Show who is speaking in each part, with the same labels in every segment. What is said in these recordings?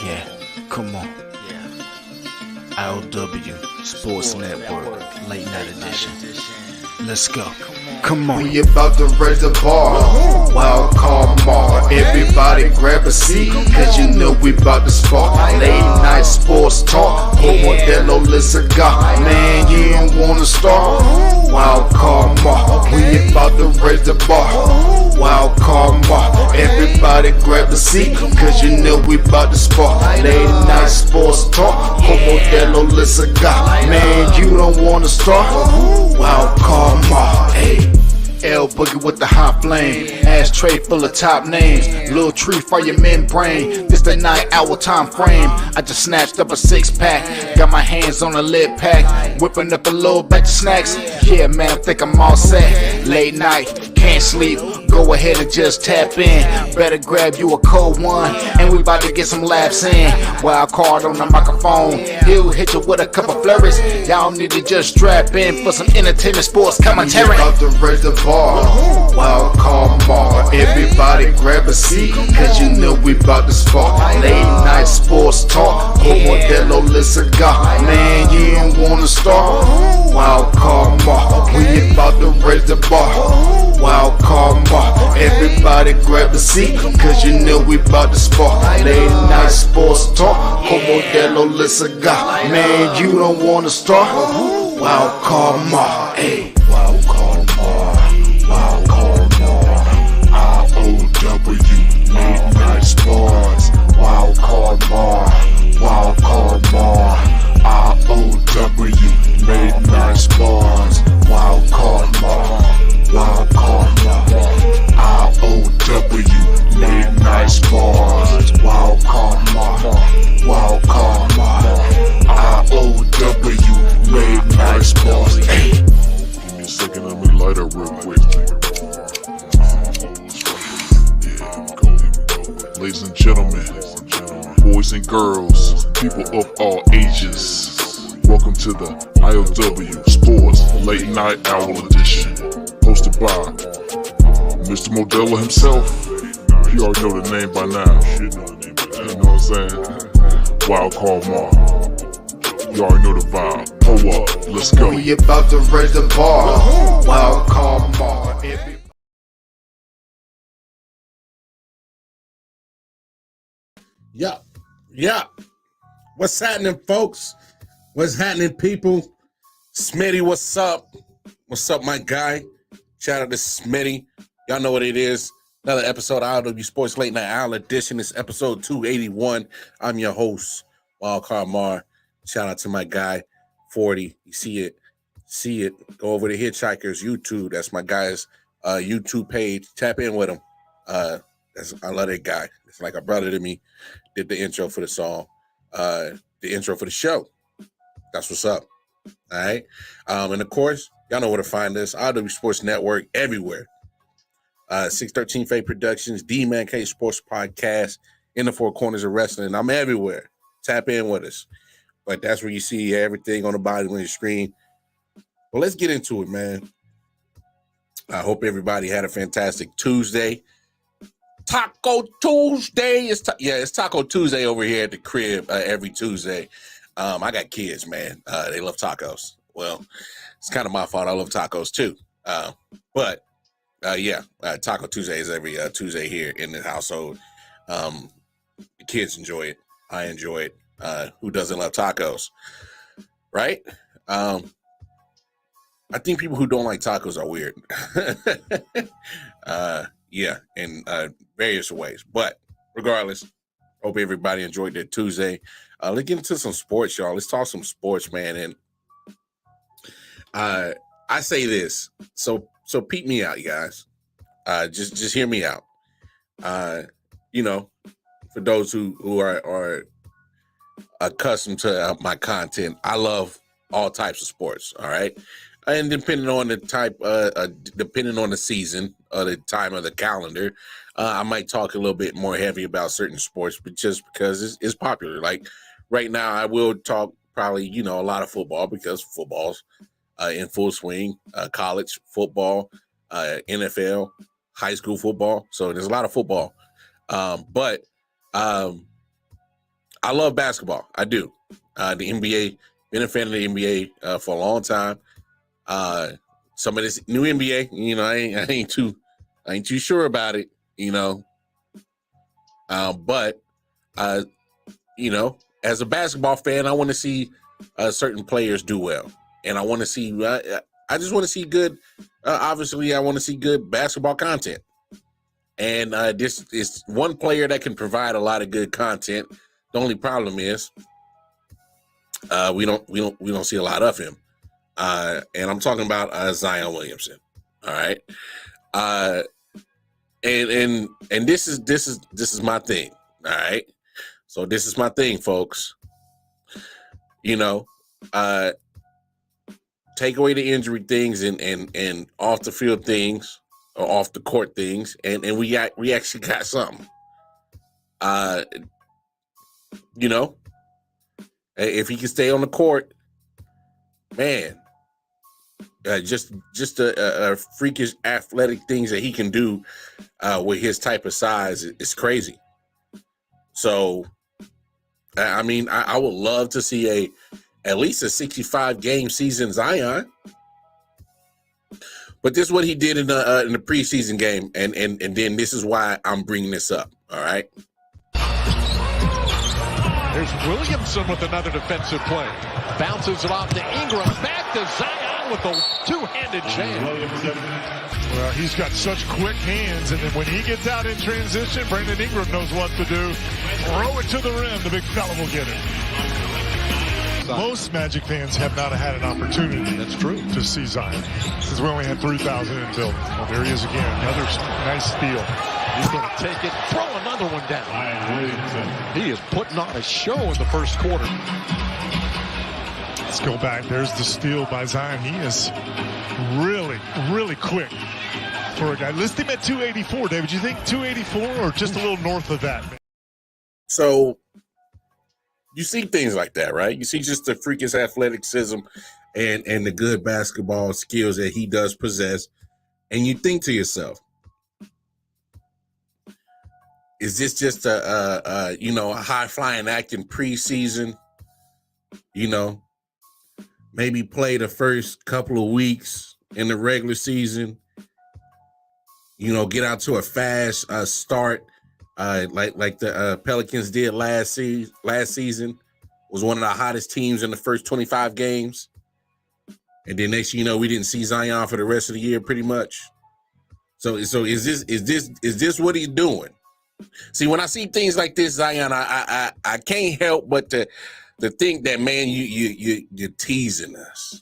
Speaker 1: Yeah, come on. I.O.W. Sports Network, late night edition. Let's go. Come on.
Speaker 2: We about to raise the bar. Wild card mar. Everybody grab a seat, cause you know we about to spark. Late night sports talk. Modelo Le Cigar. Man, you don't wanna start. Wild card mar. We about to raise the bar. Wild card mar. Everybody grab a seat, cause you know we about to spark. Late night sports talk. Modelo Le Cigar. Man, you don't wanna start. Wild card mar. Hey. L Boogie with the hot flame, ashtray full of top names, little tree for your membrane. This the 9 hour time frame. I just snatched up a 6-pack, got my hands on a lid pack, whipping up a little batch of snacks. Yeah, man, I think I'm all set. Late night, can't sleep, go ahead and just tap in. Better grab you a cold one, and we about to get some laps in. Wild card on the microphone, he'll hit you with a couple flurries. Y'all need to just strap in for some entertainment sports commentary. We about to raise the bar. Wild card bar. Everybody grab a seat, cause you know we about to spark. Late night sports talk. Modelo Le Cigar. Man, you don't wanna start. Wild card bar. We about to raise the bar. Wild card bar. Everybody grab a seat, cause you know we about to spark. Late night sports talk. Modelo Le Cigar. Man, you don't wanna start. Wild card bar. Hey. Wild card bar. Wild card mar, I.O.W. late night sports. Wild card mar, wild card mar, I.O.W. late night sports. Wild card mar, wild card mar, I.O.W. late night sports. Wild card mar, wild card mar, I.O.W. late night sports. Hey.
Speaker 3: Give me a second, let me light up real quick. Ladies and gentlemen, boys and girls, people of all ages, welcome to the I.O.W. Sports Late Night Hour Edition, hosted by Mr. Modelo himself. You already know the name by now. You know what I'm saying? Wild Card Mar. You already know the vibe. Pull up, let's go.
Speaker 2: We about to raise the bar. Wild card mar.
Speaker 4: Yeah. What's happening, folks? What's happening, people? Smitty, what's up? What's up, my guy? Shout out to Smitty. Y'all know what it is. Another episode of I.O.W. Sports Late Night Hour Edition. It's episode 281. I'm your host, Wild Card Mar. Shout out to my guy, 40. You see it. Go over to Hitchhikers YouTube. That's my guy's YouTube page. Tap in with him. I love that guy. It's like a brother to me. Did the intro for the song, the intro for the show. That's what's up. All right. And of course, y'all know where to find us. I.O.W. Sports Network everywhere. 613 Fate Productions, D-Man K Sports Podcast, in the four corners of wrestling. I'm everywhere. Tap in with us. But that's where you see everything on the bottom of your screen. Well, let's get into it, man. I hope everybody had a fantastic Tuesday. Taco Tuesday. It's Taco Tuesday over here at the crib every Tuesday. I got kids, man. They love tacos. Well, it's kind of my fault. I love tacos too. But Taco Tuesday is every Tuesday here in the household. The kids enjoy it. I enjoy it. Who doesn't love tacos? Right? I think people who don't like tacos are weird. In various ways. But regardless, hope everybody enjoyed their Tuesday. Let's get into some sports, y'all. Let's talk some sports, man. And I say this. So peep me out, you guys. Just hear me out. For those who are accustomed to my content, I love all types of sports. All right. And depending on the type, depending on the season or the time of the calendar, I might talk a little bit more heavy about certain sports, but just because it's popular. Like right now, I will talk probably, a lot of football because football's in full swing, college football, NFL, high school football. So there's a lot of football. But I love basketball. I do. The NBA, been a fan of the NBA for a long time. Some of this new NBA, you know, I ain't too sure about it, you know. But you know, as a basketball fan, I want to see certain players do well, and I want to see. I just want to see good. Obviously, I want to see good basketball content, and this is one player that can provide a lot of good content. The only problem is we don't see a lot of him, and I'm talking about Zion Williamson. All right, and this is my thing. All right. So this is my thing, folks. You know, take away the injury things and off the field things or off the court things, and we actually got something. You know, if he can stay on the court, man, just a freakish athletic things that he can do with his type of size is crazy. So, I mean, I would love to see at least a 65 game season Zion. But this is what he did in the preseason game, and then this is why I'm bringing this up. All right.
Speaker 5: There's Williamson with another defensive play. Bounces it off to Ingram. Back to Zion with a two-handed jam.
Speaker 6: Well, he's got such quick hands, and then when he gets out in transition, Brandon Ingram knows what to do. Throw it to the rim. The big fella will get it. Most Magic fans have not had an opportunity. That's true. To see Zion, since we only had 3,000 in the building. Well, there he is again. Another nice steal.
Speaker 5: He's going to take it, throw another one down. He is putting on a show in the first quarter.
Speaker 6: Let's go back. There's the steal by Zion. He is really, really quick for a guy. List him at 284, David. Do you think 284 or just a little north of that?
Speaker 4: So you see things like that, right? You see just the freakish athleticism and the good basketball skills that he does possess. And you think to yourself, is this just a high flying act in preseason? You know, maybe play the first couple of weeks in the regular season. You know, get out to a fast start, like the Pelicans did last season. Was one of the hottest teams in the first 25 games, and then next thing you know, we didn't see Zion for the rest of the year, pretty much. So is this what he's doing? See, when I see things like this, Zion, I can't help but to think that, man, you're teasing us.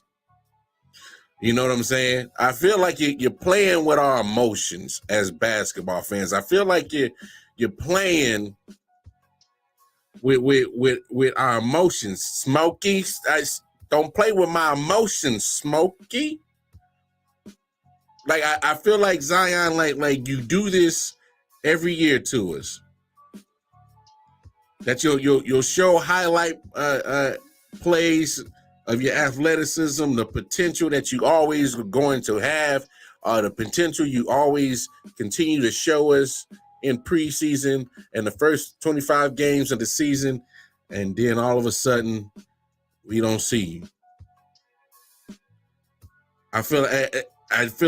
Speaker 4: You know what I'm saying? I feel like you're playing with our emotions as basketball fans. I feel like you're playing with our emotions. Smokey, don't play with my emotions, Smokey. Like I feel like Zion, like you do this every year to us. That you'll show highlight plays of your athleticism, the potential that you always are going to have, the potential you always continue to show us in preseason and the first 25 games of the season, and then all of a sudden we don't see you. I feel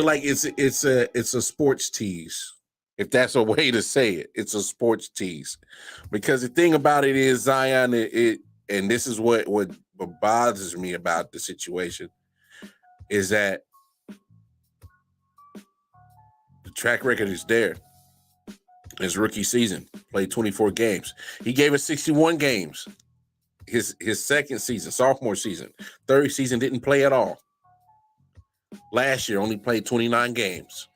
Speaker 4: like it's a sports tease. If that's a way to say it, it's a sports tease. Because the thing about it is, Zion, and this is what bothers me about the situation, is that the track record is there. His rookie season, played 24 games. He gave us 61 games. His second season, sophomore season. Third season, didn't play at all. Last year, only played 29 games.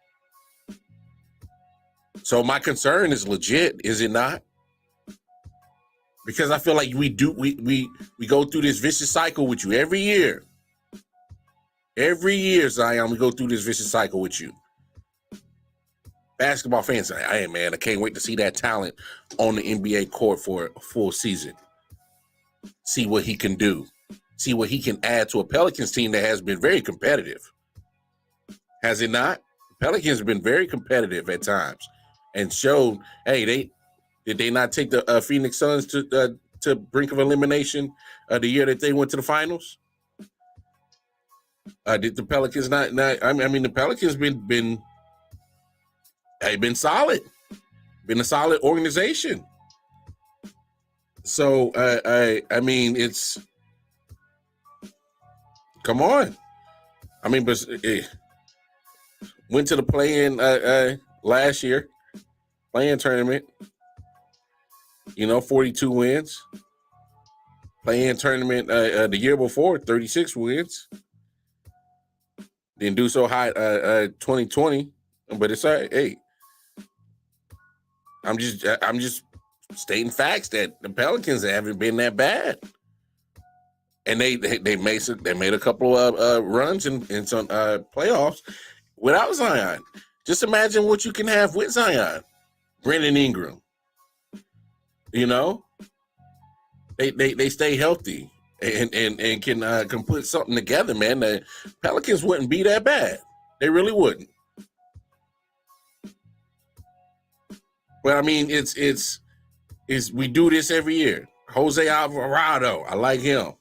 Speaker 4: So my concern is legit, is it not? Because I feel like we go through this vicious cycle with you every year. Every year, Zion, we go through this vicious cycle with you. Basketball fans say, hey, man, I can't wait to see that talent on the NBA court for a full season. See what he can do. See what he can add to a Pelicans team that has been very competitive. Has it not? Pelicans have been very competitive at times and showed, hey, did they not take the Phoenix Suns to to brink of elimination the year that they went to the finals? Did the Pelicans not? I mean, the Pelicans been solid, been a solid organization. So I mean, it's come on. I mean, but went to the play-in last year, play-in tournament. 42 wins. Play-in tournament the year before, 36 wins. Didn't do so high 2020, but it's hey. I'm just stating facts that the Pelicans haven't been that bad, and they made a couple of runs in some playoffs without Zion. Just imagine what you can have with Zion, Brandon Ingram. They stay healthy and can put something together, man. The Pelicans wouldn't be that bad. They really wouldn't. But I mean, it's we do this every year. Jose Alvarado, I like him.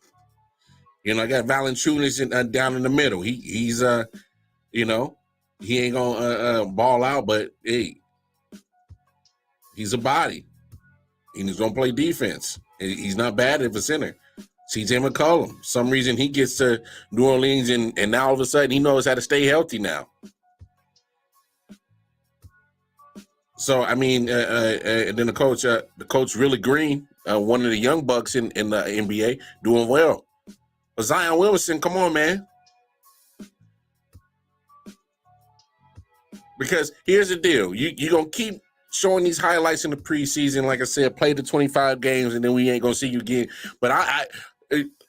Speaker 4: I got Valanciunas down in the middle. He's he ain't gonna ball out, but hey, he's a body. He's gonna play defense. He's not bad at the center. CJ McCollum. Some reason he gets to New Orleans and now all of a sudden he knows how to stay healthy now. So I mean, and then the coach really Green, one of the young bucks in the NBA, doing well. But Zion Williamson, come on, man. Because here's the deal: you're gonna keep showing these highlights in the preseason. Like I said, play the 25 games, and then we ain't gonna see you again. But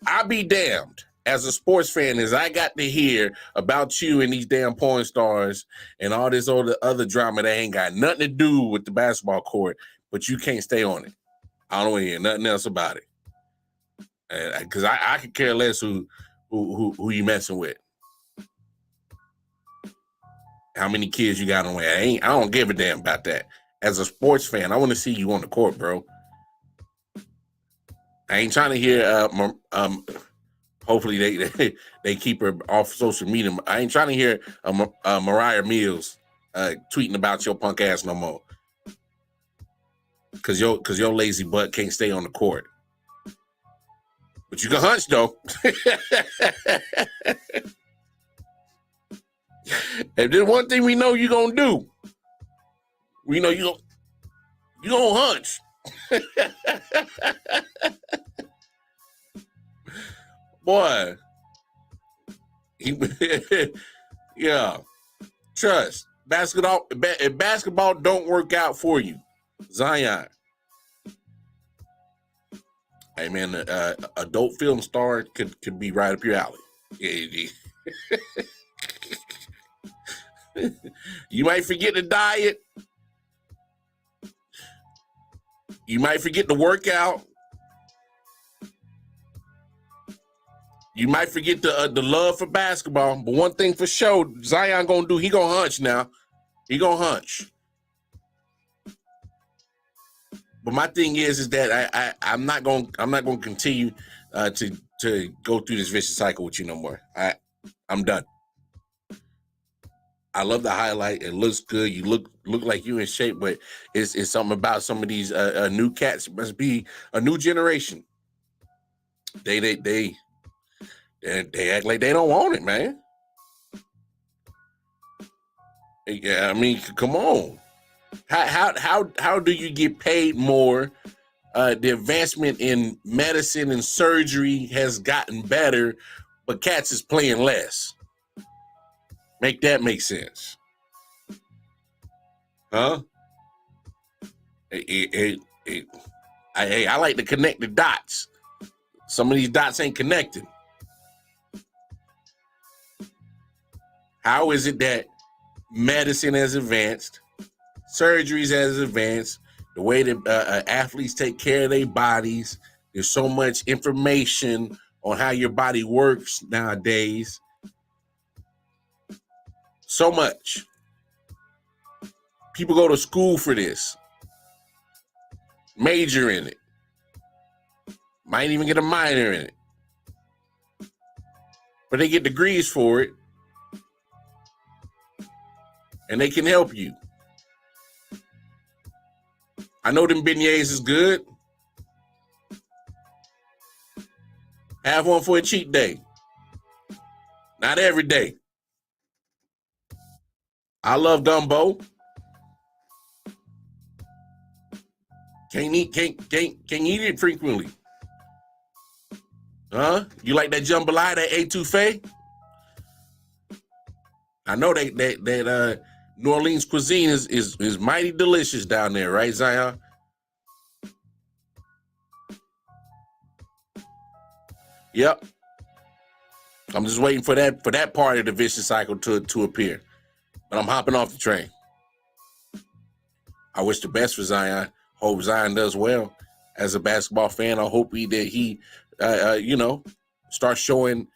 Speaker 4: I'll be damned as a sports fan as I got to hear about you and these damn porn stars and all this other drama that ain't got nothing to do with the basketball court, but you can't stay on it. I don't want to hear nothing else about it. Because I could care less who you messing with. How many kids you got on there? I don't give a damn about that. As a sports fan, I want to see you on the court, bro. I ain't trying to hear hopefully they keep her off social media. I ain't trying to hear Mariah Mills tweeting about your punk ass no more. Cause your lazy butt can't stay on the court. But you can hunch though. If there's one thing we know you're gonna do, we know you gonna hunch. Boy, yeah. Trust basketball don't work out for you, Zion. Hey man, adult film star could be right up your alley. Yeah. You might forget the diet. You might forget the workout. You might forget the love for basketball. But one thing for sure, Zion gonna do, he gonna hunch now. He gonna hunch. But my thing is that I'm not gonna continue to go through this vicious cycle with you no more. I'm done. I love the highlight. It looks good. You look like you in shape, but it's something about some of these new cats. Must be a new generation. They act like they don't want it, man. Yeah, I mean, come on. How do you get paid more? The advancement in medicine and surgery has gotten better, but cats is playing less. Make that make sense. Huh? I like to connect the dots. Some of these dots ain't connected. How is it that medicine has advanced, surgeries has advanced, the way that athletes take care of their bodies, there's so much information on how your body works nowadays. So much. People go to school for this. Major in it. Might even get a minor in it. But they get degrees for it. And they can help you. I know them beignets is good. Have one for a cheat day. Not every day. I love gumbo. Can't eat it frequently. Huh? You like that jambalaya, that etouffee? I know that New Orleans cuisine is mighty delicious down there, right, Zion? Yep. I'm just waiting for that part of the vicious cycle to appear. But I'm hopping off the train. I wish the best for Zion. Hope Zion does well. As a basketball fan, I hope he starts showing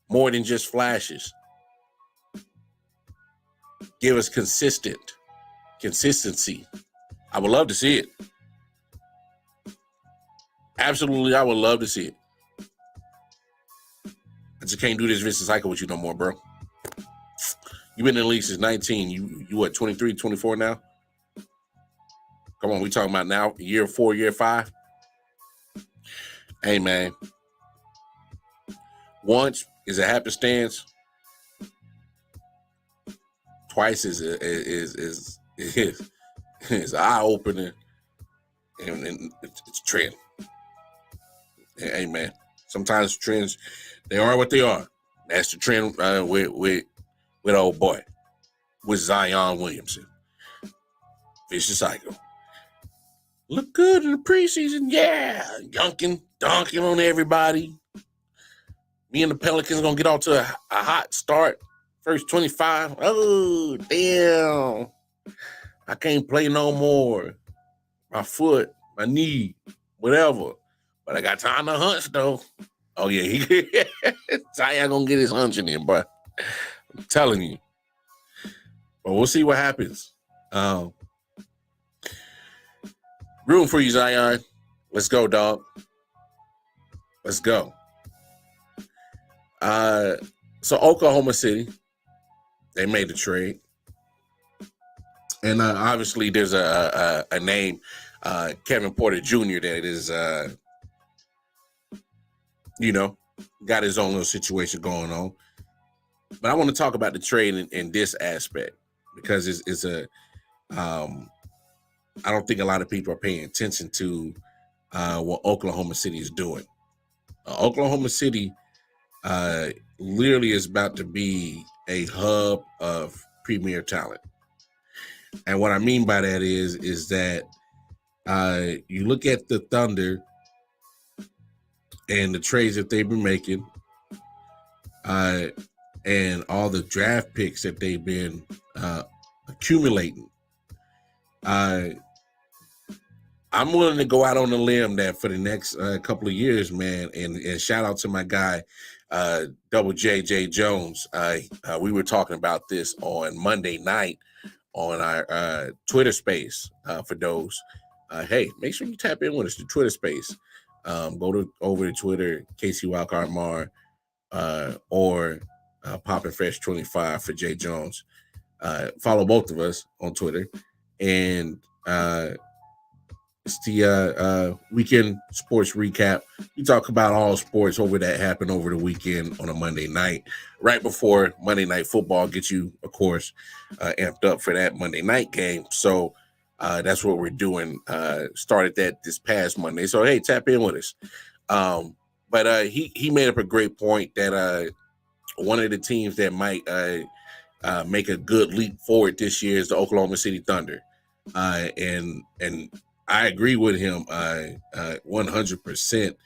Speaker 4: more than just flashes. Give us consistency. I would love to see it. Absolutely, I would love to see it. I just can't do this vicious cycle with you no more, bro. You've been in the league since 19. You what, 23, 24 now? Come on, we talking about now, year 4, year 5? Hey, man. Once is a happenstance. Twice is eye opener, and it's a trend. Hey, man. Sometimes trends, they are what they are. That's the trend with old boy, with Zion Williamson. Vicious cycle. Look good in the preseason, yeah. Dunking on everybody. Me and the Pelicans gonna get off to a hot start. First 25. Oh, damn. I can't play no more. My foot, my knee, whatever. But I got time to hunch, though. Oh, yeah. Zion gonna get his hunching in, bro. I'm telling you. But we'll see what happens. Room for you, Zion. Let's go, dog. Let's go. So Oklahoma City, they made the trade. And obviously there's a name, Kevin Porter Jr. that is, got his own little situation going on. But I want to talk about the trade in this aspect because it's I don't think a lot of people are paying attention to what Oklahoma City is doing. Oklahoma City literally is about to be a hub of premier talent. And what I mean by that is that you look at the Thunder and the trades that they've been making and all the draft picks that they've been accumulating. I'm willing to go out on a limb that for the next couple of years, man, and shout out to my guy, Double J Jones. We were talking about this on Monday night on our Twitter space for those. Hey, make sure you tap in with us, the Twitter space. Go over to Twitter, KC Wildcard Mar, or Poppin' Fresh 25 for Jay Jones. Follow both of us on Twitter. And it's the weekend sports recap. We talk about all sports over that happened over the weekend on a Monday night, right before Monday Night Football. Get you, of course, amped up for that Monday night game. So that's what we're doing. Started that this past Monday. So, hey, tap in with us. But he made up a great point that one of the teams that might make a good leap forward this year is the Oklahoma City Thunder. And I agree with him 100%.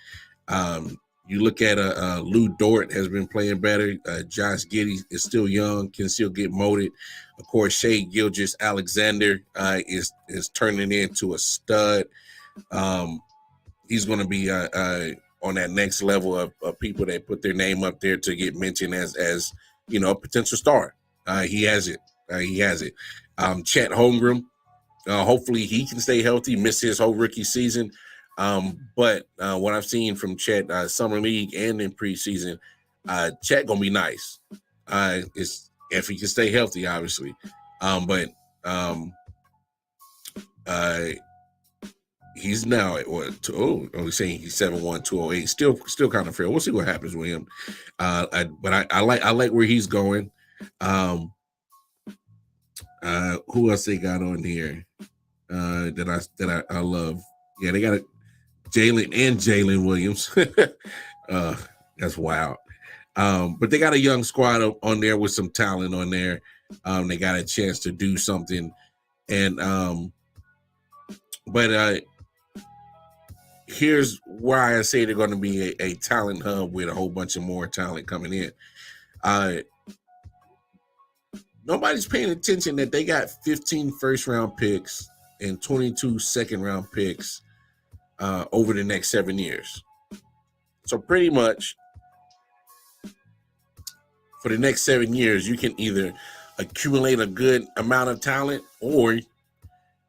Speaker 4: You look at Lou Dort has been playing better. Josh Giddey is still young, can still get molded. Of course, Shai Gilgeous-Alexander is turning into a stud. He's going to be on that next level of people that put their name up there to get mentioned as a potential star. He has it. Chet Holmgren. Hopefully he can stay healthy, miss his whole rookie season. But what I've seen from Chet, summer league and in preseason, Chet gonna be nice. It's if he can stay healthy, obviously. But he's now at what? We're saying he's 7'1", 208. Still kind of frail. We'll see what happens with him. But I like where he's going. Who else they got on here that I love? Yeah, they got Jalen Williams. That's wild. But they got a young squad on there with some talent on there. They got a chance to do something, and but here's why I say they're going to be a talent hub with a whole bunch of more talent coming in. Nobody's paying attention that they got 15 first-round picks and 22 second-round picks over the next 7 years. So pretty much for the next 7 years, you can either accumulate a good amount of talent or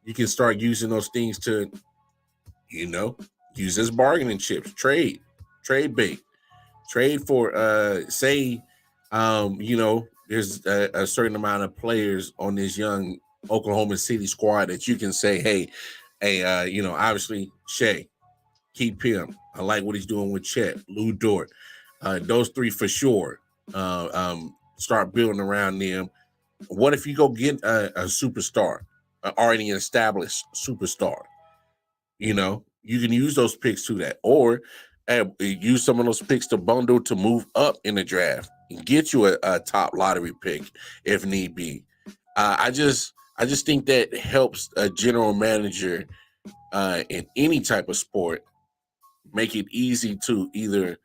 Speaker 4: you can start using those things to, use as bargaining chips, trade bait, trade for, there's a certain amount of players on this young Oklahoma City squad that you can say, hey, obviously Shea, keep him. I like what he's doing with Chet, Lou Dort. Those three for sure. Start building around them. What if you go get a superstar, already established superstar? You can use those picks to that, or use some of those picks to bundle to move up in the draft and get you a top lottery pick if need be. I just think that helps a general manager in any type of sport make it easy to either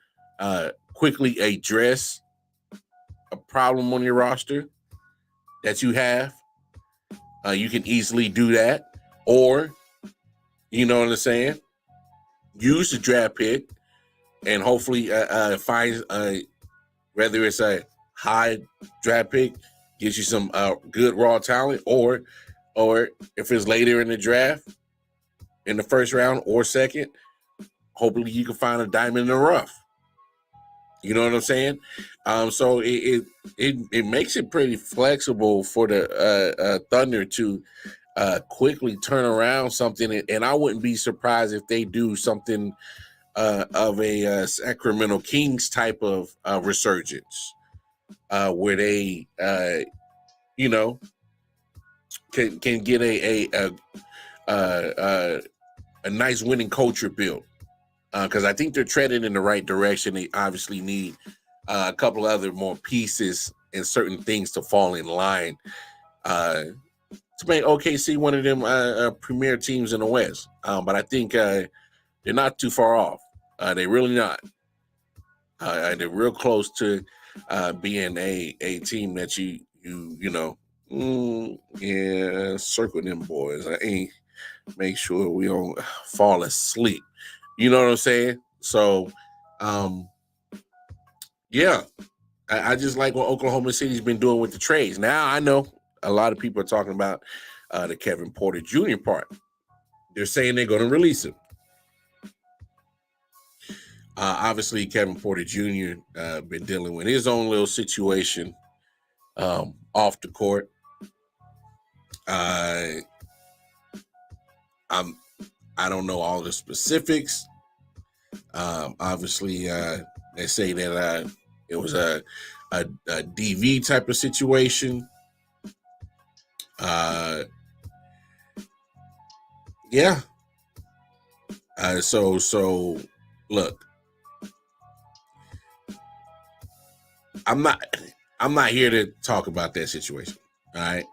Speaker 4: quickly address a problem on your roster that you have. You can easily do that, or you know what I'm saying, use the draft pick and hopefully find whether it's a high draft pick, gives you some good raw talent, or if it's later in the draft, in the first round or second, hopefully you can find a diamond in the rough. You know what I'm saying? So it makes it pretty flexible for the Thunder to quickly turn around something, and I wouldn't be surprised if they do something of a Sacramento Kings type of resurgence, where they can get a nice winning culture built. Because I think they're treading in the right direction. They obviously need a couple other more pieces and certain things to fall in line to make OKC one of them premier teams in the West. But I think they're not too far off. They're really not. They're real close to being a team that circle them boys. I ain't make sure we don't fall asleep. You know what I'm saying? So, yeah, I just like what Oklahoma City's been doing with the trades. Now, I know a lot of people are talking about the Kevin Porter Jr. part. They're saying they're going to release him. Obviously, Kevin Porter Jr. Been dealing with his own little situation off the court. I don't know all the specifics. Obviously, they say that it was a DV type of situation. Yeah. So look, I'm not here to talk about that situation. All right.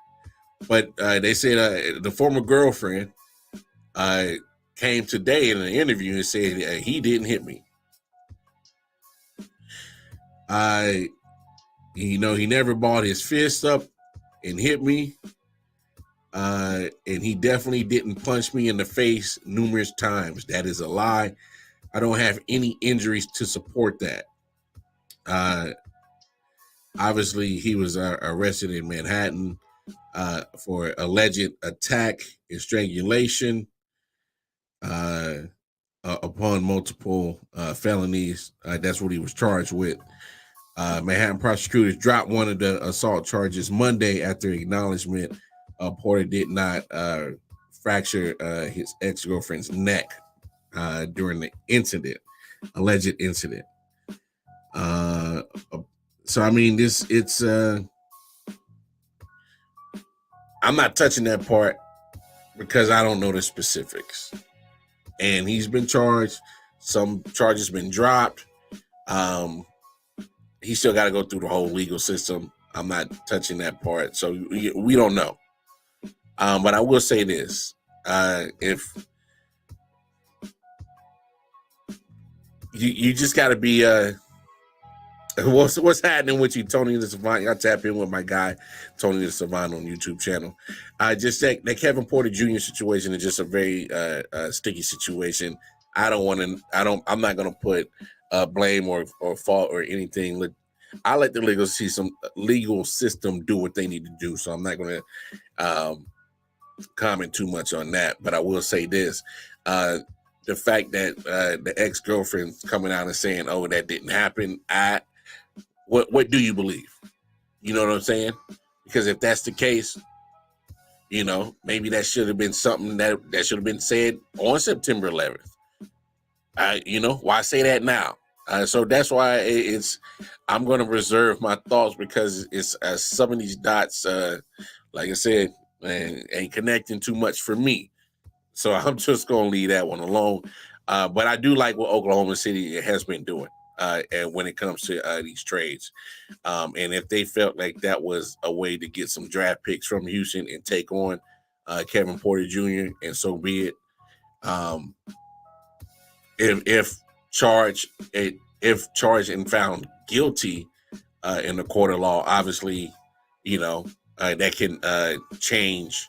Speaker 4: But they said the former girlfriend came today in an interview and said he didn't hit me. He never balled his fist up and hit me. And he definitely didn't punch me in the face numerous times. That is a lie. I don't have any injuries to support that. Obviously, he was arrested in Manhattan for alleged attack and strangulation. upon multiple felonies. That's what he was charged with. Manhattan prosecutors dropped one of the assault charges Monday after acknowledgement Porter did not fracture his ex-girlfriend's neck during the alleged incident. So I mean, I'm not touching that part because I don't know the specifics. And he's been charged. Some charges been dropped. He still got to go through the whole legal system. I'm not touching that part. So we don't know. But I will say this. If you just got to be what's happening with you, Tony the Savant? Y'all tap in with my guy, Tony the Savant, on YouTube channel. Just that Kevin Porter Jr. situation is just a very sticky situation. I'm not gonna put blame or fault or anything. I let the legal system do what they need to do. So I'm not gonna comment too much on that. But I will say this. The fact that the ex-girlfriend's coming out and saying, "Oh, that didn't happen," what do you believe? You know what I'm saying? Because if that's the case, maybe that should have been something that should have been said on September 11th. Why say that now? So that's why I'm going to reserve my thoughts, because it's some of these dots, like I said, ain't connecting too much for me. So I'm just going to leave that one alone. But I do like what Oklahoma City has been doing. And when it comes to these trades, and if they felt like that was a way to get some draft picks from Houston and take on Kevin Porter Jr., and so be it. If charged and found guilty in the court of law, obviously, that can change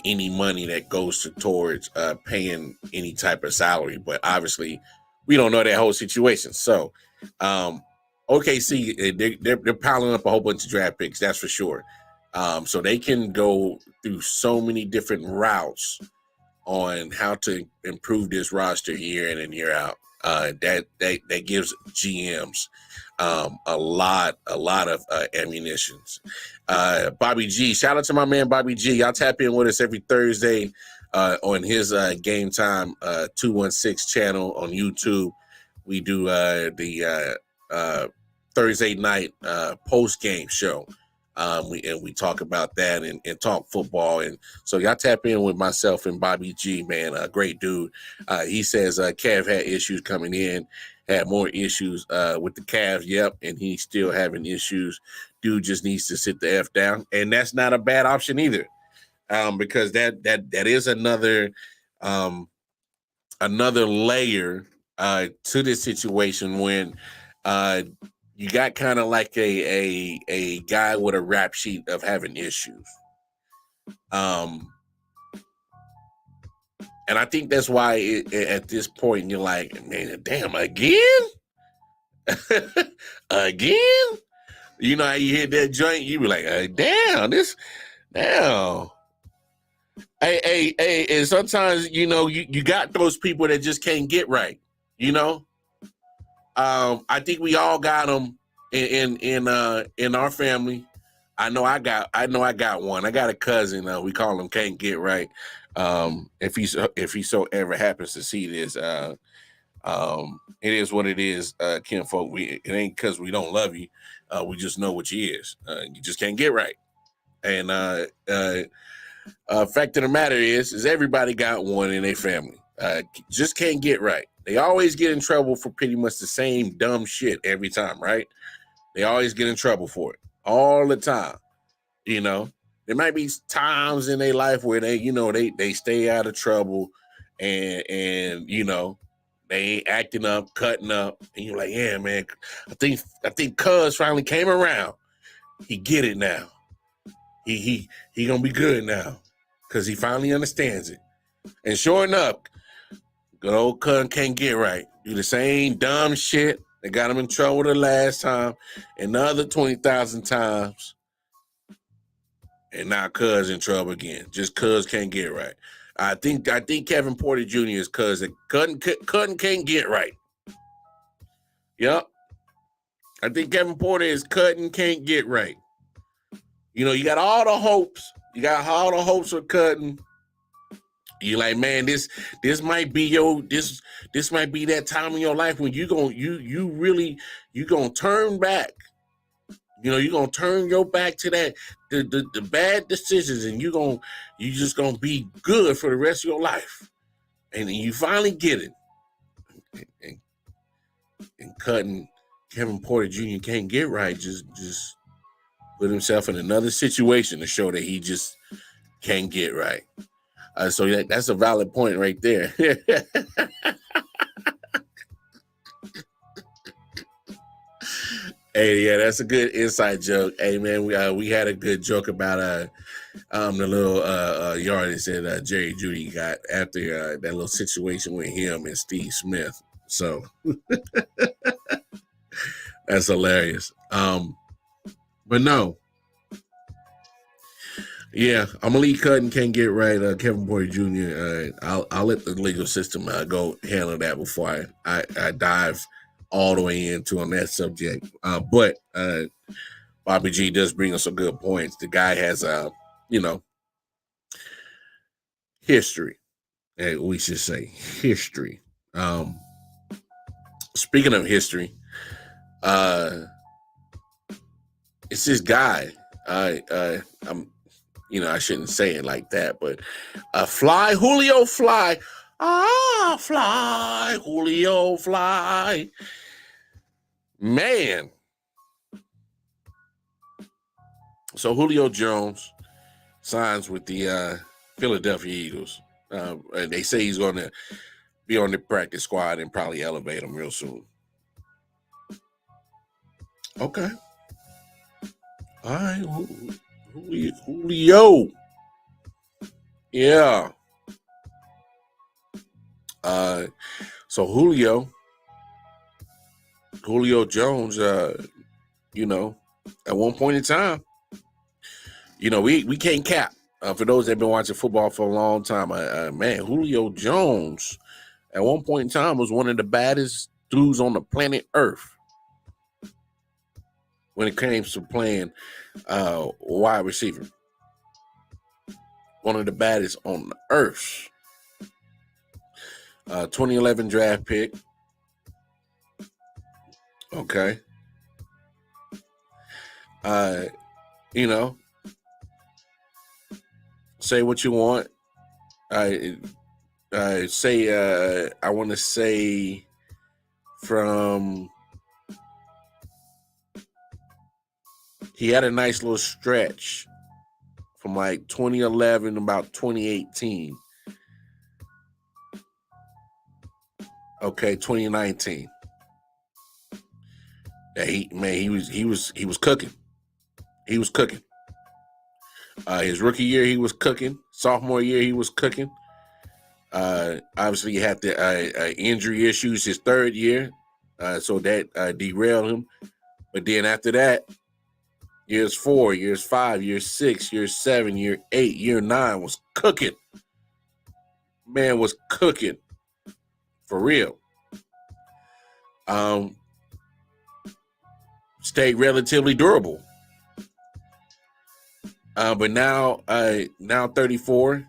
Speaker 4: any money that goes towards paying any type of salary. But obviously, we don't know that whole situation. So OKC, they're piling up a whole bunch of draft picks, that's for sure. So they can go through so many different routes on how to improve this roster year in and year out. That gives GMs a lot of ammunition. Bobby G, shout out to my man Bobby G. Y'all tap in with us every Thursday on his Game Time 216 channel on YouTube. We do the Thursday night post game show. We talk about that and talk football. And so y'all tap in with myself and Bobby G, man, a great dude. He says Cav had issues coming in, had more issues with the Cavs. Yep. And he's still having issues. Dude just needs to sit the F down. And that's not a bad option either. Because that is another layer to this situation when you got kind of like a guy with a rap sheet of having issues. And I think that's why at this point you're like, man, damn, again? Again? You know how you hit that joint, you be like, damn. Hey, and sometimes, you got those people that just can't get right, I think we all got them in our family. I know I got one. I got a cousin. We call him Can't Get Right. If he so ever happens to see this, it is what it is, kinfolk. It ain't because we don't love you. We just know what you is. You just can't get right. And fact of the matter is everybody got one in their family. Just can't get right. They always get in trouble for pretty much the same dumb shit every time, right? They always get in trouble for it all the time. There might be times in their life where they stay out of trouble and they ain't acting up, cutting up, and you're like, yeah, man, I think Cuz finally came around. He get it now. He gonna be good now because he finally understands it. And sure enough, good old Cuz can't get right. Do the same dumb shit that got him in trouble the last time and the other 20,000 times. And now Cuz in trouble again. Just Cuz can't get right. I think Kevin Porter Jr. is cousin. Cutting can't get right. Yep. I think Kevin Porter is cutting can't get right. You know, you got all the hopes. You got all the hopes of cutting. You like, man, this might be this might be that time in your life when you gonna turn back. You know, you're gonna turn your back to that the bad decisions, and you just gonna be good for the rest of your life. And you finally get it. And cutting Kevin Porter Jr. can't get right, just put himself in another situation to show that he just can't get right. So that's a valid point right there. Hey, yeah, that's a good inside joke. Hey, man, we had a good joke about the little yard that Jerry Judy got after that little situation with him and Steve Smith. So that's hilarious. But no. Yeah, I'm gonna leave Cutting can't get right. Kevin Porter Jr. I'll let the legal system go handle that before I dive all the way into on that subject. But Bobby G does bring us some good points. The guy has history. We should say history. Speaking of history, it's this guy. I shouldn't say it like that, but fly, Julio, fly. Ah, fly, Julio, fly. Man. So Julio Jones signs with the Philadelphia Eagles. They say he's going to be on the practice squad and probably elevate him real soon. Okay. All right. Julio. Yeah. So Julio Jones, at one point in time, we can't cap. For those that have been watching football for a long time, man, Julio Jones at one point in time was one of the baddest dudes on the planet Earth when it came to playing wide receiver. One of the baddest on the earth. 2011 draft pick. Okay. Say what you want. I want to say from he had a nice little stretch from like 2011 about 2018. Okay, 2019. Yeah, he was cooking. He was cooking. His rookie year, he was cooking. Sophomore year, he was cooking. Obviously, he had the injury issues his third year, so that derailed him. But then after that, years 4, years 5, year 6, year 7, year 8, year 9 was cooking. Man was cooking. For real. Stayed relatively durable. But now 34,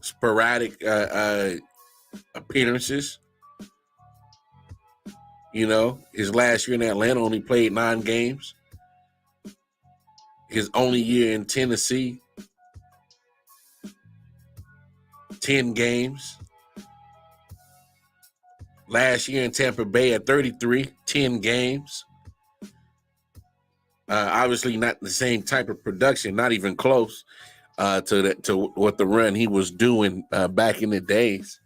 Speaker 4: sporadic appearances. His last year in Atlanta only played 9 games. His only year in Tennessee, 10 games. Last year in Tampa Bay at 33, 10 games. Obviously not the same type of production, not even close to what the run he was doing back in the days.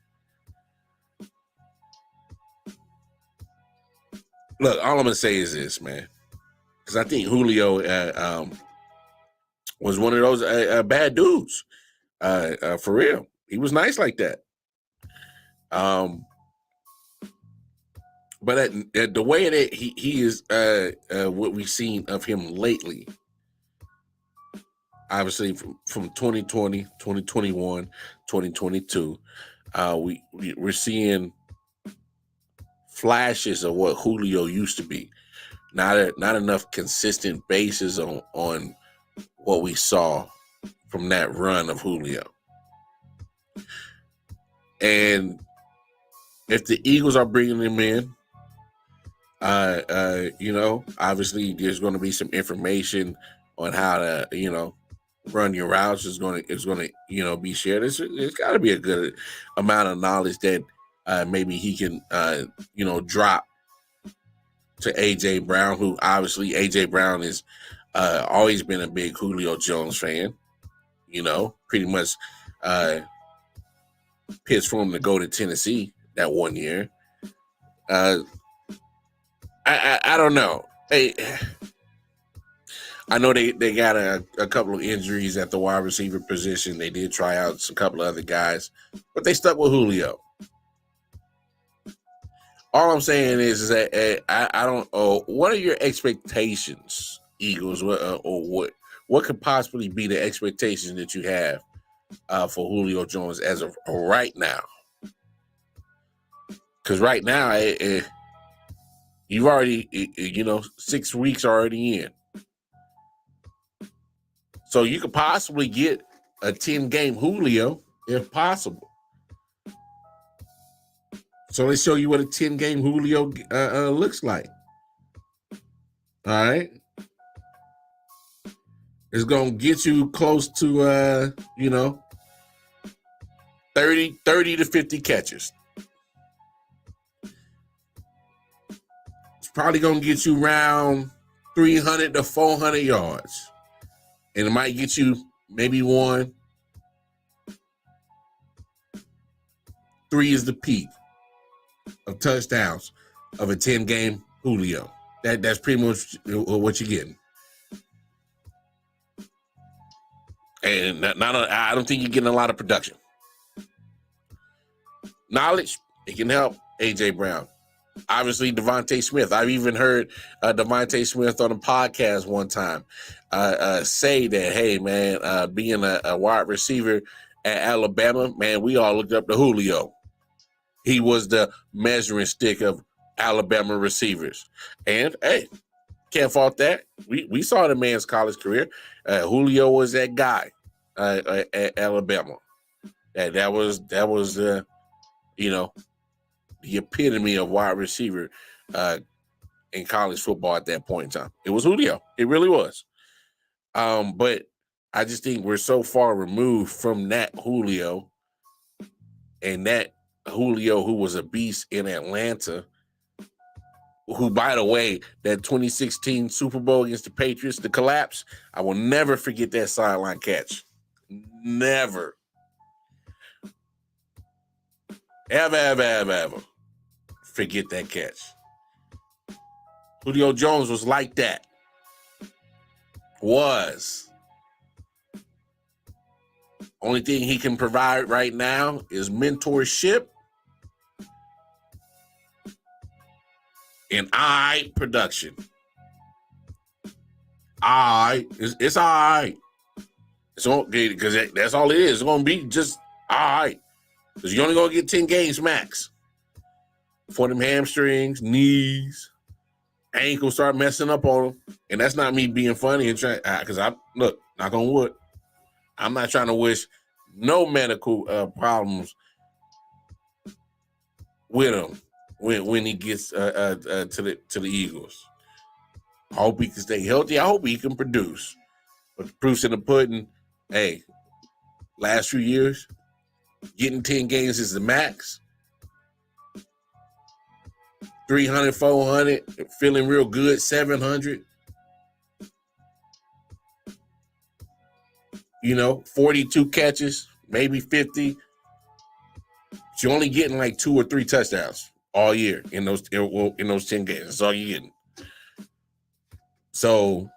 Speaker 4: Look, all I'm going to say is this, man. Because I think Julio was one of those bad dudes. For real. He was nice like that. But the way that he is, what we've seen of him lately, obviously from 2020, 2021, 2022, we're seeing flashes of what Julio used to be. Not enough consistent basis on what we saw from that run of Julio. And if the Eagles are bringing him in, obviously there's going to be some information on how to, run your routes is going to be shared. It's got to be a good amount of knowledge that maybe he can, drop to AJ Brown, who obviously AJ Brown is always been a big Julio Jones fan. Pretty much pitched for him to go to Tennessee that one year. I don't know. I know they got a couple of injuries at the wide receiver position. They did try out a couple of other guys, but they stuck with Julio. All I'm saying is that I don't. What are your expectations, Eagles? Or what could possibly be the expectations that you have for Julio Jones as of right now? Because right now, you've already, 6 weeks already in. So you could possibly get a 10-game Julio if possible. So let's show you what a 10-game Julio looks like. All right. It's going to get you close to, 30 to 50 catches. It's probably going to get you around 300 to 400 yards. And it might get you maybe 1. 3 is the peak of touchdowns of a 10-game Julio. That's pretty much what you're getting. And I don't think you're getting a lot of production. Knowledge, it can help AJ Brown. Obviously, Devontae Smith. I've even heard Devontae Smith on a podcast one time say that, hey, man, being a wide receiver at Alabama, man, we all looked up to Julio. He was the measuring stick of Alabama receivers. And, hey, can't fault that. We saw the man's college career. Julio was that guy at Alabama. That was the epitome of wide receiver in college football at that point in time. It was Julio. It really was. But I just think we're so far removed from that Julio, and that Julio who was a beast in Atlanta, who, by the way, that 2016 Super Bowl against the Patriots, the collapse, I will never forget that sideline catch. Never. Ever forget that catch. Julio Jones was like that. Only thing he can provide right now is mentorship and production. It's all right. Because that's all it is. It's going to be just all right. Because you're only going to get 10 games max. For them hamstrings, knees, ankles start messing up on them. And that's not me being funny and trying, because knock on wood, I'm not trying to wish no medical problems with him when he gets to the Eagles. I hope he can stay healthy. I hope he can produce. But the proof's in the pudding. Hey, last few years, getting 10 games is the max. 300, 400, feeling real good, 700. 42 catches, maybe 50. But you're only getting like 2 or 3 touchdowns all year in those 10 games. That's all you're getting. So,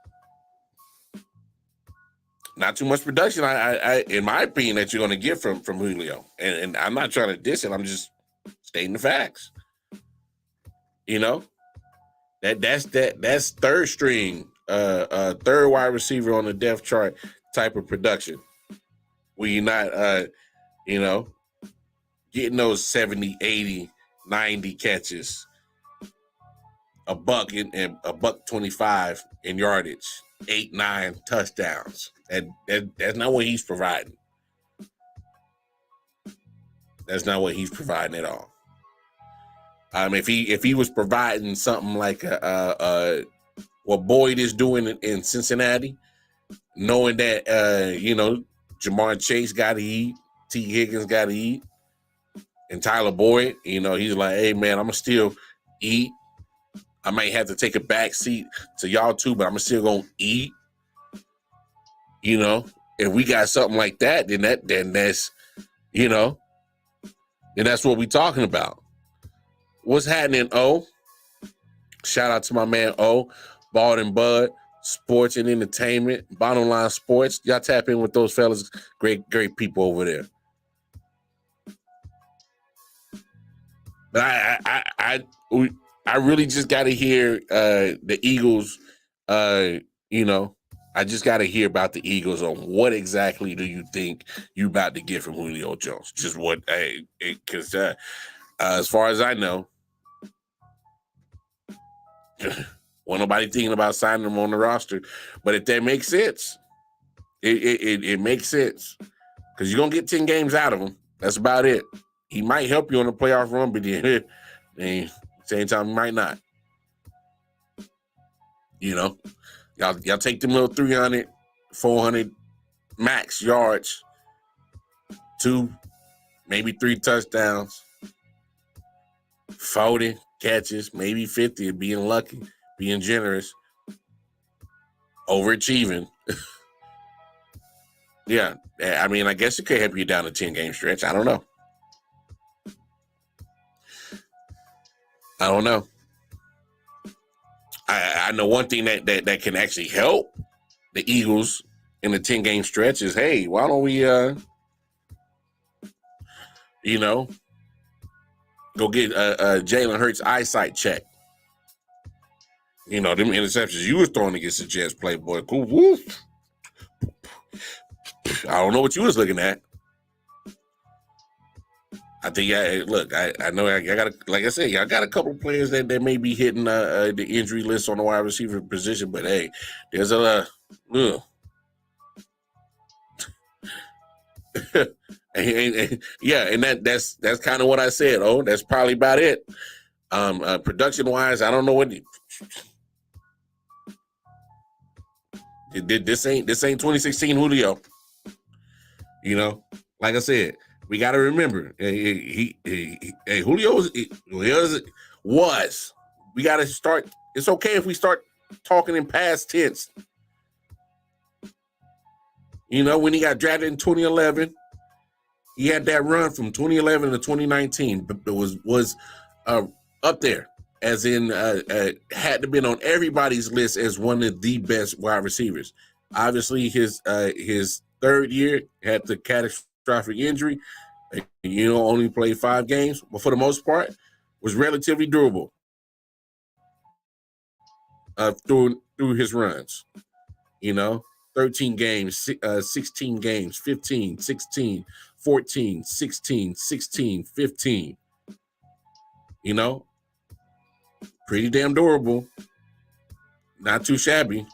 Speaker 4: not too much production, I in my opinion, that you're going to get from Julio. And I'm not trying to diss it. I'm just stating the facts. That's third string, third wide receiver on the depth chart type of production. Where you're not, getting those 70, 80, 90 catches, a buck and a buck 25 in yardage, 8, 9 touchdowns. That's not what he's providing. That's not what he's providing at all. If he was providing something like what Boyd is doing in Cincinnati, knowing that Jamar Chase got to eat, T. Higgins got to eat, and Tyler Boyd, he's like, hey man, I'm gonna still eat. I might have to take a back seat to y'all too, but I'm still gonna eat. If we got something like that, then that's then that's what we talking about. What's happening, O? Shout out to my man O, Bald and Bud, Sports and Entertainment, Bottom Line Sports. Y'all tap in with those fellas. Great people over there. But I really just got to hear the Eagles. I just got to hear about the Eagles on what exactly do you think you about to get from Julio Jones? Just what? Because as far as I know, wasn't nobody thinking about signing him on the roster. But if that makes sense, it makes sense because you're gonna get 10 games out of him. That's about it. He might help you on the playoff run, but then same time he might not. Y'all take them little 300, 400 max yards, 2, maybe 3 touchdowns, 40 catches, maybe 50, being lucky, being generous, overachieving. Yeah, I mean, I guess it could help you down a 10-game stretch. I don't know. I know one thing that can actually help the Eagles in the 10-game stretch is, hey, why don't we, go get Jalen Hurts' eyesight check. Them interceptions you was throwing against the Jets, Playboy. Cool. Woof. I don't know what you was looking at. I think, I know I got, like I said, I got a couple of players that may be hitting the injury list on the wide receiver position, but hey, there's a and that's kind of what I said. Oh, that's probably about it. Production wise, I don't know what. This ain't 2016 Julio. Like I said, we got to remember, Julio was. We got to start. It's okay if we start talking in past tense. When he got drafted in 2011, he had that run from 2011 to 2019, but it was up there, as in had to have been on everybody's list as one of the best wide receivers. Obviously, his third year had the catastrophic injury. Only played 5 games, but for the most part, was relatively durable through his runs. 13 games, 16 games, 15, 16, 14, 16, 16, 15. Pretty damn durable. Not too shabby.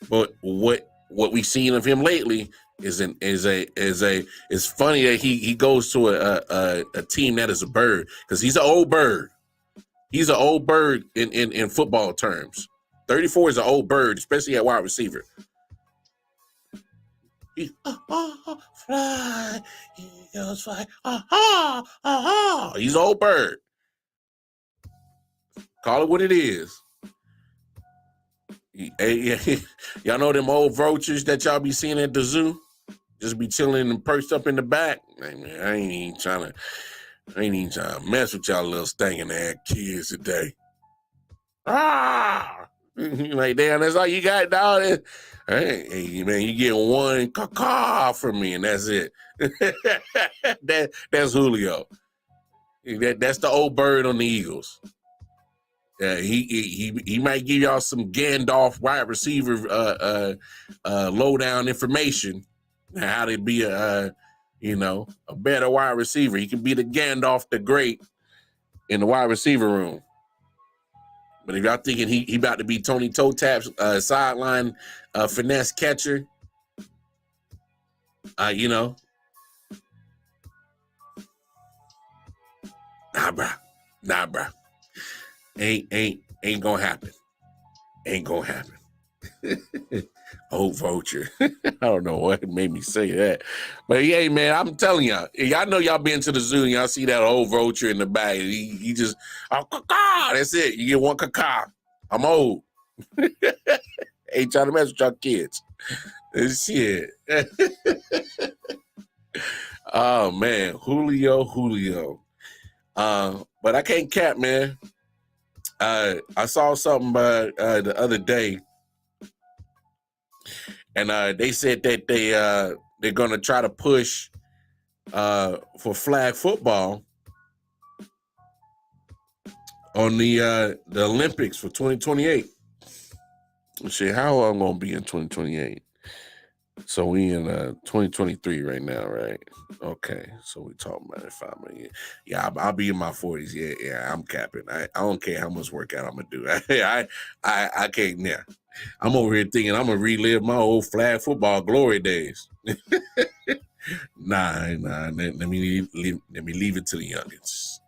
Speaker 4: But what we've seen of him lately is funny that he goes to a team that is a bird, because he's an old bird. He's an old bird in football terms. 34 is an old bird, especially at wide receiver. He fly, eagles fly, he's an old bird. Call it what it is. Y'all know them old vultures that y'all be seeing at the zoo? Just be chilling and perched up in the back. Man, I ain't even trying to mess with y'all little stinking ass kids today. Like, damn, that's all you got, dog. Hey, man, you get one caw from me, and that's it. That's Julio. That's the old bird on the Eagles. He might give y'all some Gandalf wide receiver lowdown information, how to be a better wide receiver. He can be the Gandalf the Great in the wide receiver room. But if y'all thinking he about to be Tony Toe Tap's sideline finesse catcher, nah, bruh. Ain't gonna happen. Ain't gonna happen. Old vulture. I don't know what made me say that. But yeah, man, I'm telling y'all know y'all been to the zoo and y'all see that old vulture in the back. He just, caw, that's it. You get one caw. I'm old. Ain't trying to mess with y'all kids. Shit. Oh man, Julio. But I can't cap, man. I saw something the other day, and they said that they're gonna try to push for flag football on the Olympics for 2028. Let's see how I'm gonna be in 2028. So we in 2023 right now, right? Okay, so we talking about if I'm I'll be in my 40s. Yeah, I'm capping. I don't care how much workout I'm gonna do. I can't now. I'm over here thinking I'm gonna relive my old flag football glory days. Nah. Let me leave it to the youngins.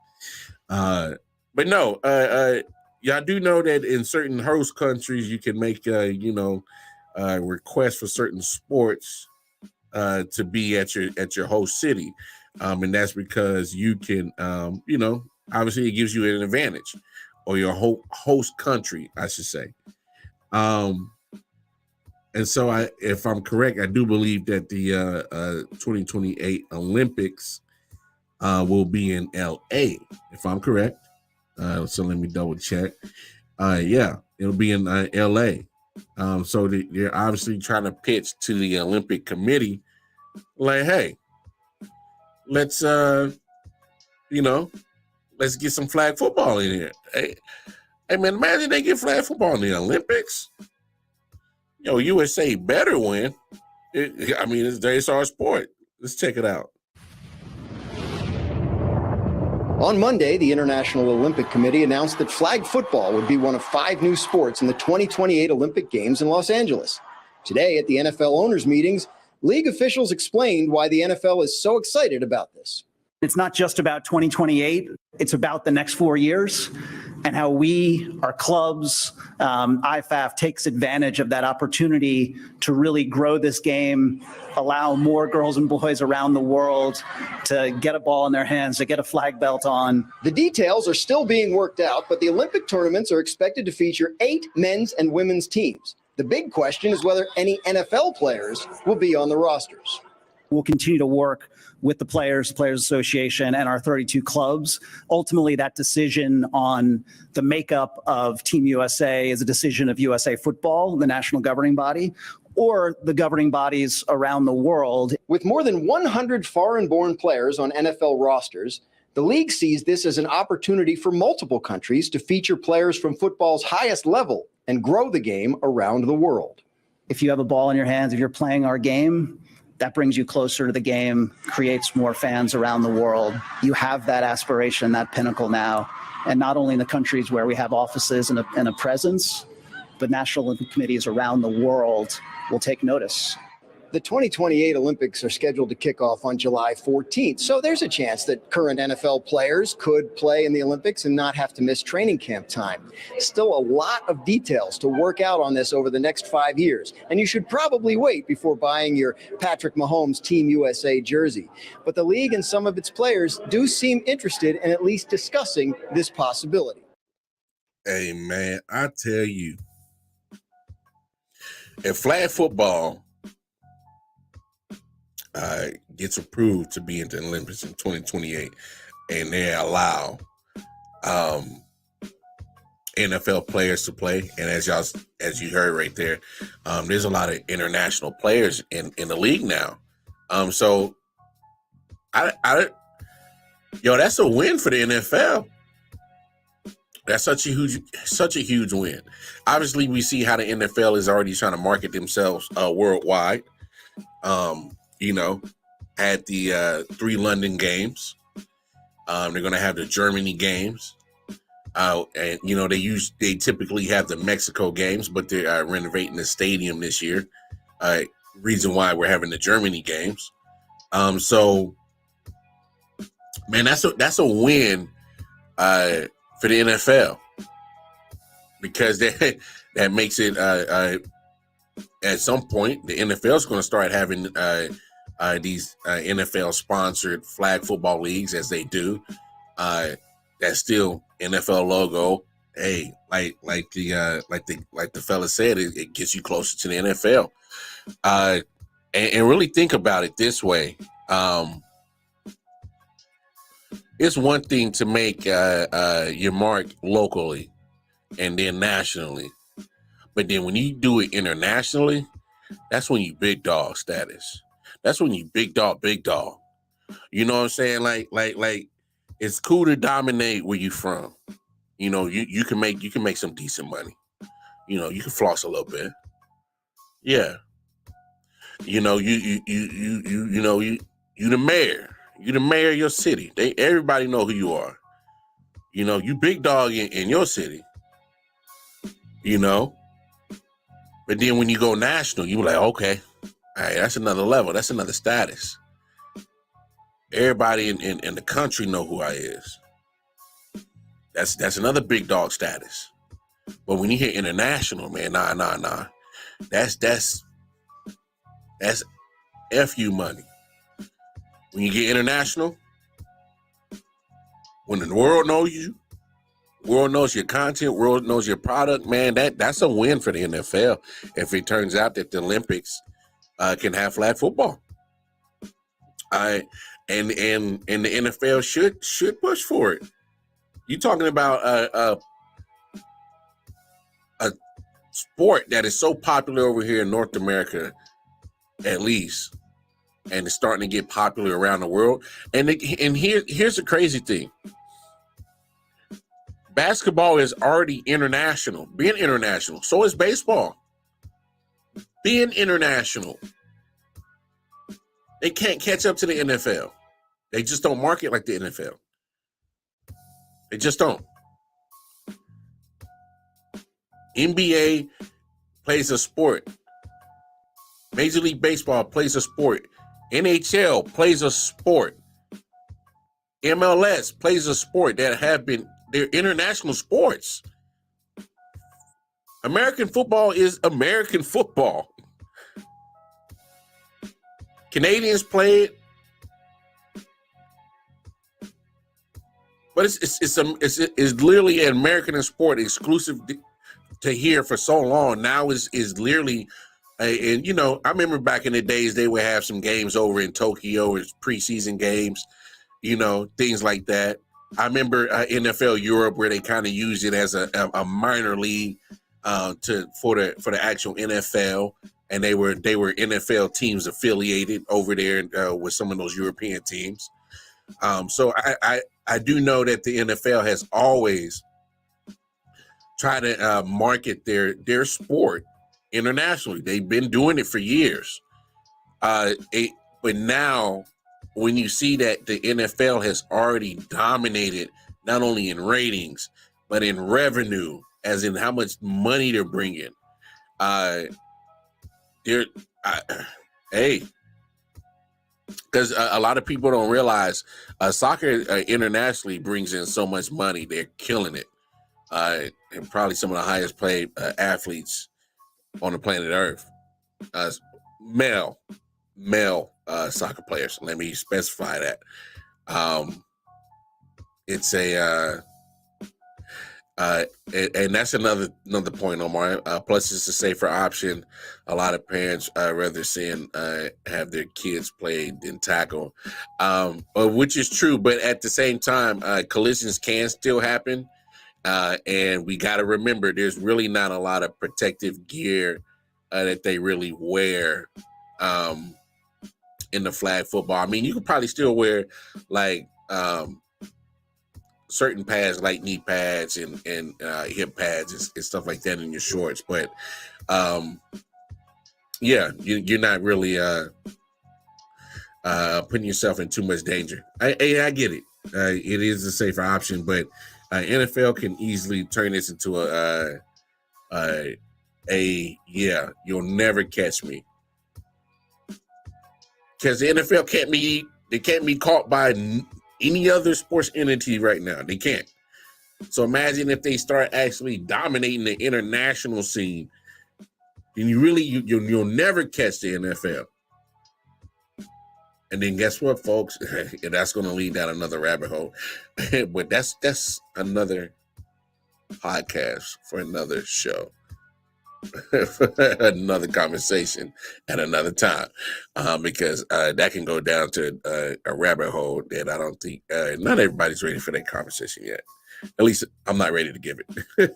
Speaker 4: But no, y'all do know that in certain host countries you can make requests for certain sports to be at your host city, and that's because you can obviously it gives you an advantage, or your host country, I should say. And so if I'm correct, I do believe that the 2028 Olympics will be in LA, if I'm correct. So let me double check. Yeah, it'll be in LA. So they're obviously trying to pitch to the Olympic Committee, like, hey, let's get some flag football in here. Hey man, imagine they get flag football in the Olympics. USA better win. It's our sport. Let's check it out.
Speaker 7: On Monday, the International Olympic Committee announced that flag football would be one of 5 new sports in the 2028 Olympic Games in Los Angeles. Today, at the NFL owners' meetings, league officials explained why the NFL is so excited about this.
Speaker 8: It's not just about 2028. It's about the next 4 years and how we, our clubs, IFAF takes advantage of that opportunity to really grow this game, allow more girls and boys around the world to get a ball in their hands, to get a flag belt on.
Speaker 7: The details are still being worked out, but the Olympic tournaments are expected to feature 8 men's and women's teams. The big question is whether any NFL players will be on the rosters.
Speaker 8: We'll continue to work with the Players Association, and our 32 clubs. Ultimately, that decision on the makeup of Team USA is a decision of USA Football, the national governing body, or the governing bodies around the world.
Speaker 7: With more than 100 foreign-born players on NFL rosters, the league sees this as an opportunity for multiple countries to feature players from football's highest level and grow the game around the world.
Speaker 8: If you have a ball in your hands, if you're playing our game, that brings you closer to the game, creates more fans around the world. You have that aspiration, that pinnacle now. And not only in the countries where we have offices and a presence, but National Olympic Committees around the world will take notice.
Speaker 7: The 2028 Olympics are scheduled to kick off on July 14th, so there's a chance that current NFL players could play in the Olympics and not have to miss training camp time. Still a lot of details to work out on this over the next 5 years, and you should probably wait before buying your Patrick Mahomes Team USA jersey. But the league and some of its players do seem interested in at least discussing this possibility.
Speaker 4: Hey, man, I tell you, if flag football gets approved to be in the Olympics in 2028, and they allow NFL players to play, and as you heard right there, there's a lot of international players in the league now. So that's a win for the NFL. That's such a huge win. Obviously, we see how the NFL is already trying to market themselves worldwide. You know, at the 3 London games, they're going to have the Germany games, and you know they typically have the Mexico games, but they're renovating the stadium this year. Reason why we're having the Germany games. So, man, that's a win for the NFL, because that makes it at some point the NFL is going to start having these NFL sponsored flag football leagues, as they do. That's still NFL logo. Hey, like the fella said, it gets you closer to the NFL. And really think about it this way. It's one thing to make your mark locally and then nationally, but then when you do it internationally, that's when you big dog status. That's when you big dog. You know what I'm saying? Like it's cool to dominate where you from. You know, you can make some decent money. You know, you can floss a little bit. Yeah. You know, you the mayor. You the mayor of your city. Everybody know who you are. You know, you big dog in your city. You know. But then when you go national, you like, okay, all right, that's another level. That's another status. Everybody in the country know who I is. That's another big dog status. But when you hear international, man, nah. That's FU money. When you get international, when the world knows you, world knows your content, world knows your product, man, that's a win for the NFL if it turns out that the Olympics can have flag football. And the NFL should push for it. You're talking about a sport that is so popular over here in North America, at least, and it's starting to get popular around the world. And here's the crazy thing. Basketball is already international, being international. So is baseball. Being international. They can't catch up to the NFL. They just don't market like the NFL. They just don't. NBA plays a sport. Major League Baseball plays a sport. NHL plays a sport. MLS plays a sport that they're international sports. American football is American football. Canadians play it. But it's literally an American sport exclusive to here for so long. Now is literally, and you know, I remember back in the days they would have some games over in Tokyo as preseason games, you know, things like that. I remember NFL Europe where they kind of used it as a minor league for the actual NFL, and they were NFL teams affiliated over there with some of those European teams. So I do know that the NFL has always tried to market their sport internationally. They've been doing it for years. But now when you see that the NFL has already dominated not only in ratings, but in revenue, as in how much money they're bringing, because a lot of people don't realize soccer internationally brings in so much money. They're killing it. And probably some of the highest paid athletes on the planet Earth. Male soccer players. Let me specify that. It's and that's another point, Omar. Plus, it's a safer option. A lot of parents rather have their kids play than tackle, which is true. But at the same time, collisions can still happen, and we got to remember there's really not a lot of protective gear that they really wear in the flag football. I mean, you could probably still wear like certain pads like knee pads and hip pads and stuff like that in your shorts. But yeah, you're not really putting yourself in too much danger. I get it. It is a safer option, but NFL can easily turn this into yeah, you'll never catch me. Because the NFL can't be caught by any other sports entity right now. They can't. So imagine if they start actually dominating the international scene, then you'll never catch the NFL. And then guess what, folks? That's going to lead down another rabbit hole. But that's another podcast for another show. Another conversation at another time, because that can go down to a rabbit hole that I don't think not everybody's ready for that conversation yet. At least I'm not ready to give it.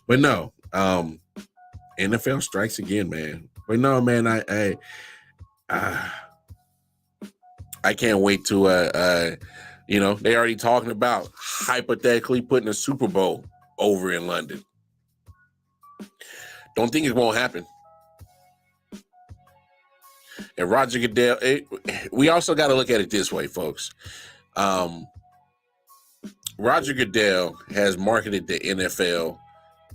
Speaker 4: But no, NFL strikes again, man. But no, man, I can't wait to they already talking about hypothetically putting a Super Bowl over in London. Don't think it won't happen. And Roger Goodell, we also got to look at it this way, folks. Roger Goodell has marketed the NFL,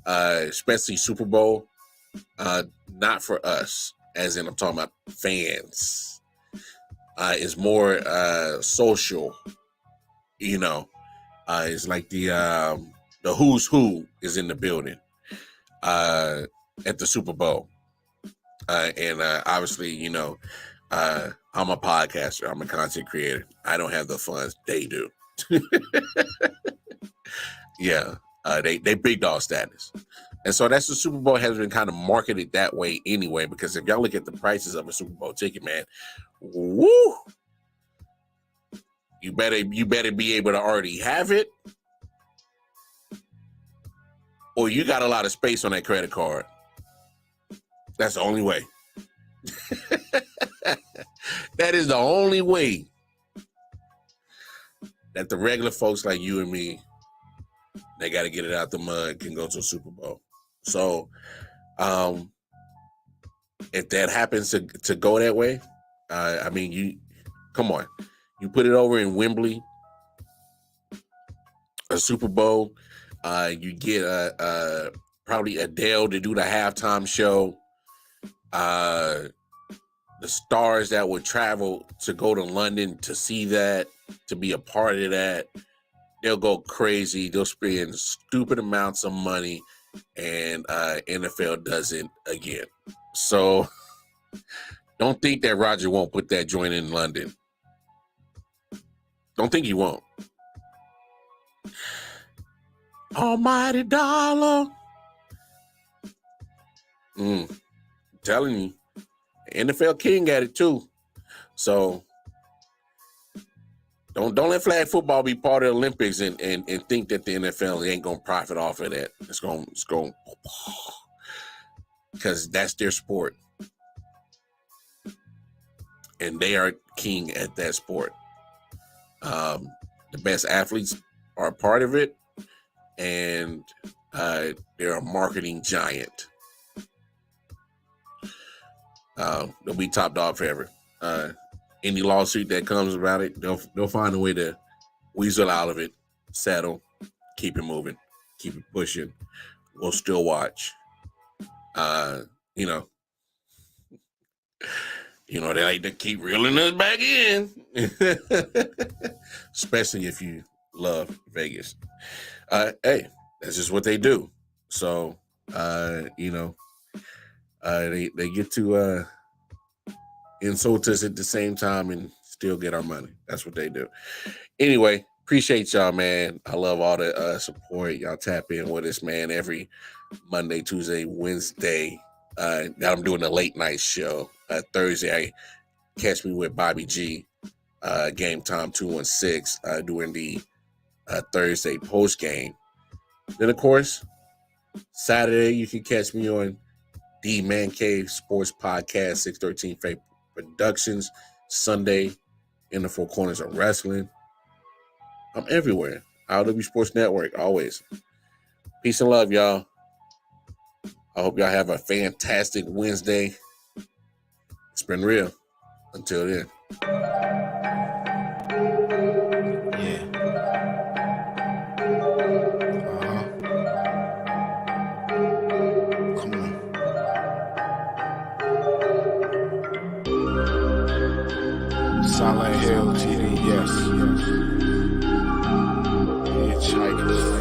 Speaker 4: especially Super Bowl, not for us, as in I'm talking about fans. It's more social, it's like the who's who is in the building at the Super Bowl. And obviously, I'm a podcaster. I'm a content creator. I don't have the funds. They do. Yeah. They big dog status. And so that's the Super Bowl has been kind of marketed that way anyway, because if y'all look at the prices of a Super Bowl ticket, man, woo, you better be able to already have it, or you got a lot of space on that credit card. That's the only way. That is the only way that the regular folks like you and me, they got to get it out the mud, can go to a Super Bowl. So, if that happens to go that way, come on, you put it over in Wembley, a Super Bowl, you get probably Adele to do the halftime show. The stars that would travel to go to London to see that, to be a part of that, they'll go crazy. They'll spend stupid amounts of money, and NFL does it again. So don't think that Roger won't put that joint in London. Don't think he won't. Almighty dollar. Telling you, NFL King at it too. So don't let flag football be part of the Olympics and think that the NFL ain't gonna profit off of that. It's going because that's their sport, and they are king at that sport. The best athletes are a part of it, and they're a marketing giant. They'll be top dog forever. Any lawsuit that comes about it, they'll find a way to weasel out of it, settle, keep it moving, keep it pushing. We'll still watch. They like to keep reeling us back in, especially if you love Vegas. Hey, that's just what they do. So, they get to insult us at the same time and still get our money. That's what they do. Anyway, appreciate y'all, man. I love all the support. Y'all tap in with us, man, every Monday, Tuesday, Wednesday. Now I'm doing a late night show. Thursday, catch me with Bobby G. Game Time 216 doing the Thursday post game. Then, of course, Saturday, you can catch me on the Man Cave Sports Podcast, 613 Faith Productions. Sunday, in the Four Corners of Wrestling. I'm everywhere. I.O.W Sports Network, always. Peace and love, y'all. I hope y'all have a fantastic Wednesday. It's been real. Until then.
Speaker 2: Yeah. Come on. Silent Hill TV, yes. Hitchhikers.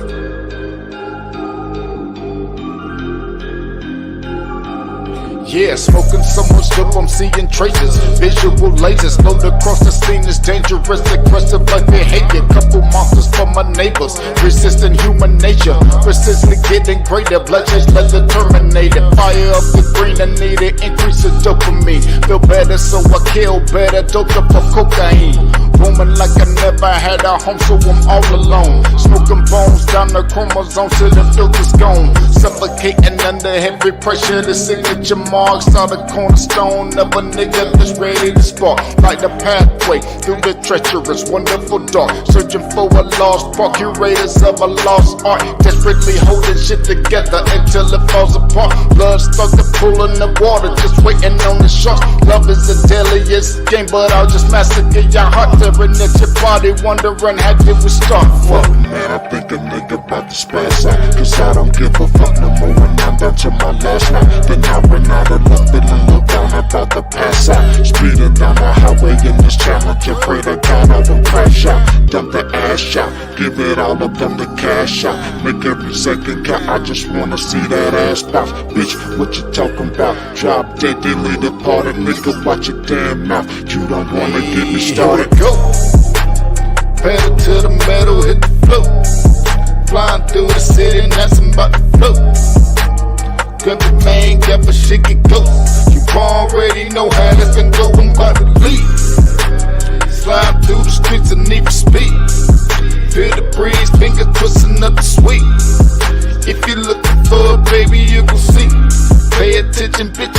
Speaker 2: Yeah, smoking so much dope, I'm seeing traces. Visual lasers load across the scene is dangerous, aggressive like behavior. Couple monsters from my neighbors, resisting human nature. Persistently getting greater, bloodshed like the Terminator. Fire up the green, I need it, increase of dopamine. Feel better, so I kill better, doped up of cocaine. Roaming like I never had a home, so I'm all alone. Smoking bones down the chromosomes till the filter's gone. Suffocating under heavy pressure, the signature marks are the cornerstone of a nigga that's ready to spark. Like the pathway through the treacherous, wonderful dark. Searching for a lost part, curators of a lost art. Desperately holding shit together until it falls apart. Blood stuck to pulling the water, just waiting on the shots. Love is the deadliest game, but I'll just massacre your heart. Tearing at your body, wondering how did we start? Fuck,
Speaker 3: Man, I think a nigga about to spaz out, cause I don't give a fuck no more when I'm down to my last night. Then I ran out of luck, feeling look down about to pass out. Speeding down the highway in this challenge, afraid I got out and crash out. Dump the ash out, give it all up, dump the cash out. Make every second count, I just wanna see that ass bounce. Bitch, what you talking about? Drop dead, delete the part of nigga, watch your damn mouth. You don't wanna get me started.
Speaker 2: Go. Pedal to the metal, hit the floor. Flying through the city, and that's about to float. Grab the main, grab a shit, get close. You already know how this can go, I'm about to leave. Slide through the streets and need for speed. Feel the breeze, finger twisting up the sweet. If you're looking for a baby, you gon' see. Pay attention, bitch,